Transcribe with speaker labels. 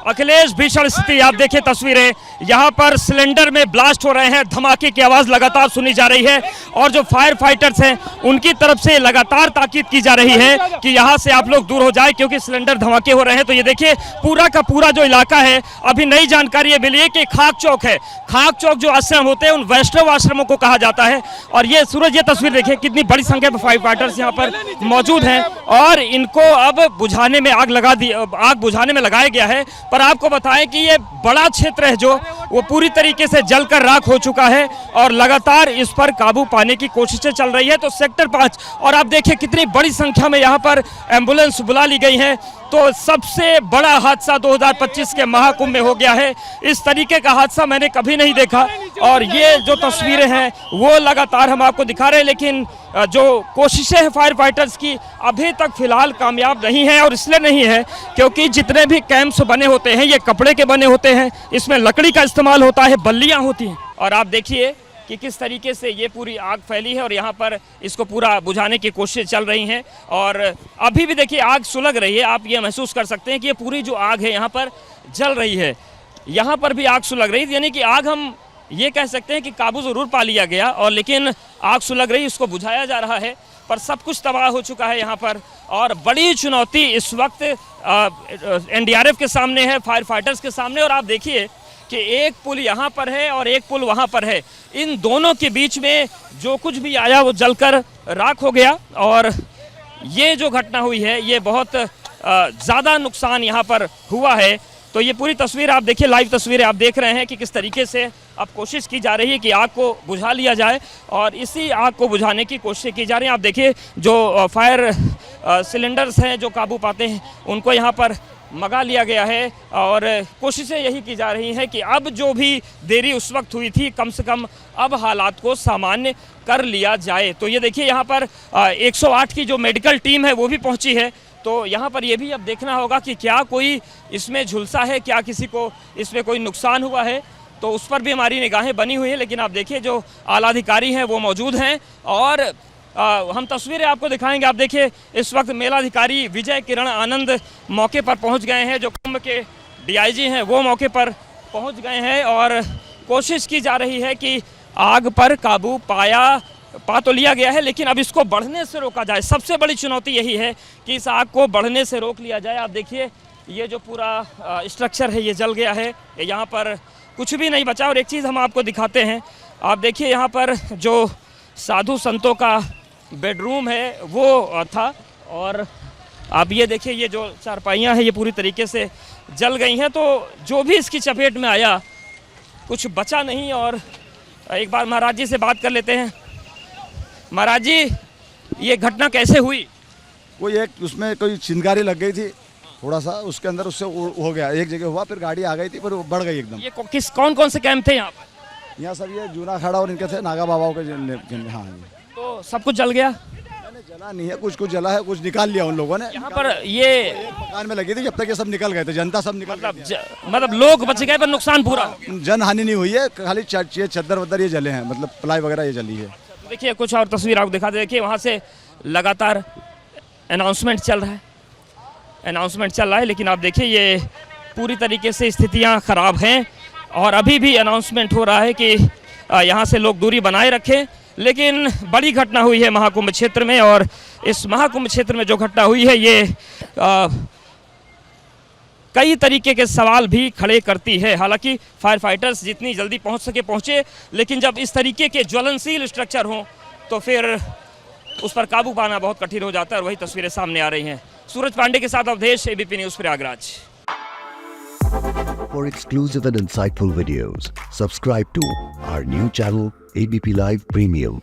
Speaker 1: अखिलेश, भीषण स्थिति आप देखिए तस्वीरें, यहाँ पर सिलेंडर में ब्लास्ट हो रहे हैं, धमाके की आवाज लगातार सुनी जा रही है और जो फायर फाइटर्स हैं उनकी तरफ से लगातार ताकीद की जा रही है कि यहाँ से आप लोग दूर हो जाए क्योंकि सिलेंडर धमाके हो रहे हैं। तो ये देखिए पूरा का पूरा जो इलाका है, अभी नई जानकारी ये मिली है कि खाक चौक है। खाक चौक जो आश्रम होते हैं उन वैष्णव आश्रमों को कहा जाता है। और ये सूरज, ये तस्वीर देखिए कितनी बड़ी संख्या में फायर फाइटर्स यहाँ पर मौजूद हैं और इनको अब बुझाने में आग बुझाने में लगाया गया है। पर आपको बताएं कि ये बड़ा क्षेत्र है जो वो पूरी तरीके से जलकर राख हो चुका है और लगातार इस पर काबू पाने की कोशिशें चल रही है। तो सेक्टर 5 और आप देखिए कितनी बड़ी संख्या में यहाँ पर एम्बुलेंस बुला ली गई है। तो सबसे बड़ा हादसा 2025 के महाकुंभ में हो गया है। इस तरीके का हादसा मैंने कभी नहीं देखा और ये जो तस्वीरें हैं वो लगातार हम आपको दिखा रहे हैं। लेकिन जो कोशिशें हैं फायर फाइटर्स की अभी तक फिलहाल कामयाब नहीं है और इसलिए नहीं है क्योंकि जितने भी कैंप्स बने होते हैं ये कपड़े के बने होते हैं, इसमें लकड़ी का इस्तेमाल होता है, बल्लियां होती हैं। और आप देखिए कि किस तरीके से ये पूरी आग फैली है और यहाँ पर इसको पूरा बुझाने की कोशिशें चल रही हैं। और अभी भी देखिए आग सुलग रही है, आप ये महसूस कर सकते हैं कि ये पूरी जो आग है यहाँ पर जल रही है। यहाँ पर भी आग सुलग रही है, यानी कि आग हम ये कह सकते हैं कि काबू ज़रूर पा लिया गया और लेकिन आग सुलग रही, इसको बुझाया जा रहा है पर सब कुछ तबाह हो चुका है यहाँ पर। और बड़ी चुनौती इस वक्त एनडीआरएफ के सामने है, फायर फाइटर्स के सामने। और आप देखिए कि एक पुल यहाँ पर है और एक पुल वहाँ पर है, इन दोनों के बीच में जो कुछ भी आया वो जलकर राख हो गया। और ये जो घटना हुई है ये बहुत ज़्यादा नुकसान यहाँ पर हुआ है। तो ये पूरी तस्वीर आप देखिए, लाइव तस्वीरें आप देख रहे हैं कि किस तरीके से अब कोशिश की जा रही है कि आग को बुझा लिया जाए और इसी आग को बुझाने की कोशिश की जा रही है। आप देखिए जो फायर सिलेंडर्स हैं जो काबू पाते हैं उनको यहाँ पर मंगा लिया गया है और कोशिशें यही की जा रही हैं कि अब जो भी देरी उस वक्त हुई थी कम से कम अब हालात को सामान्य कर लिया जाए। तो ये देखिए यहाँ पर 108 की जो मेडिकल टीम है वो भी पहुँची है। तो यहाँ पर ये भी अब देखना होगा कि क्या कोई इसमें झुलसा है, क्या किसी को इसमें कोई नुकसान हुआ है, तो उस पर भी हमारी निगाहें बनी हुई है। लेकिन आप देखिए जो आला अधिकारी हैं वो मौजूद हैं और हम तस्वीरें आपको दिखाएंगे। आप देखिए इस वक्त मेलाधिकारी विजय किरण आनंद मौके पर पहुंच गए हैं, जो कुंभ के डीआईजी हैं वो मौके पर पहुंच गए हैं और कोशिश की जा रही है कि आग पर काबू पा तो लिया गया है लेकिन अब इसको बढ़ने से रोका जाए। सबसे बड़ी चुनौती यही है कि इस आग को बढ़ने से रोक लिया जाए। आप देखिए ये जो पूरा स्ट्रक्चर है ये जल गया है, यहाँ पर कुछ भी नहीं बचा। और एक चीज़ हम आपको दिखाते हैं, आप देखिए यहाँ पर जो साधु संतों का बेडरूम है वो था और आप ये देखिए ये जो चारपाइयाँ हैं ये पूरी तरीके से जल गई हैं। तो जो भी इसकी चपेट में आया कुछ बचा नहीं। और एक बार महाराज जी से बात कर लेते हैं। महाराज जी, ये घटना कैसे हुई?
Speaker 2: वो एक उसमें कोई चिंगारी लग गई थी थोड़ा सा, उसके अंदर उससे हो गया, एक जगह हुआ, फिर गाड़ी आ गई थी पर वो बढ़ गई एकदम।
Speaker 1: ये कौन से कैंप थे यहाँ पर?
Speaker 2: यहाँ सब ये जूना खड़ा और इनके थे नागा बाबाओं के। हाँ,
Speaker 1: तो सब कुछ जल गया?
Speaker 2: जला नहीं है, कुछ जला है, कुछ निकाल लिया उन लोगों ने।
Speaker 1: यहाँ पर ये
Speaker 2: मकान में लगी थी, जब तक ये सब निकल गए थे, जनता सब निकल
Speaker 1: मतलब लोग बच गए पर नुकसान पूरा?
Speaker 2: जन हानि नहीं हुई है, खाली चद्दर वद्दर ये जले हैं, मतलब प्लाई वगैरह ये जली है।
Speaker 1: देखिए कुछ और तस्वीर आपको दिखा दे। देखिए वहाँ से लगातार अनाउंसमेंट चल रहा है लेकिन आप देखिए ये पूरी तरीके से स्थितियाँ ख़राब हैं और अभी भी अनाउंसमेंट हो रहा है कि यहाँ से लोग दूरी बनाए रखें। लेकिन बड़ी घटना हुई है महाकुंभ क्षेत्र में और इस महाकुंभ क्षेत्र में जो घटना हुई है ये कई तरीके के सवाल भी खड़े करती है। हालांकि फायर फाइटर्स जितनी जल्दी पहुंच सके पहुंचे, लेकिन जब इस तरीके के ज्वलनशील स्ट्रक्चर हों तो फिर उस पर काबू पाना बहुत कठिन हो जाता है और वही तस्वीरें सामने आ रही हैं। सूरज पांडे के साथ Awadhesh, ABP news, Prayagraj.
Speaker 3: For exclusive and insightful videos, subscribe to our new channel ABP Live Premium.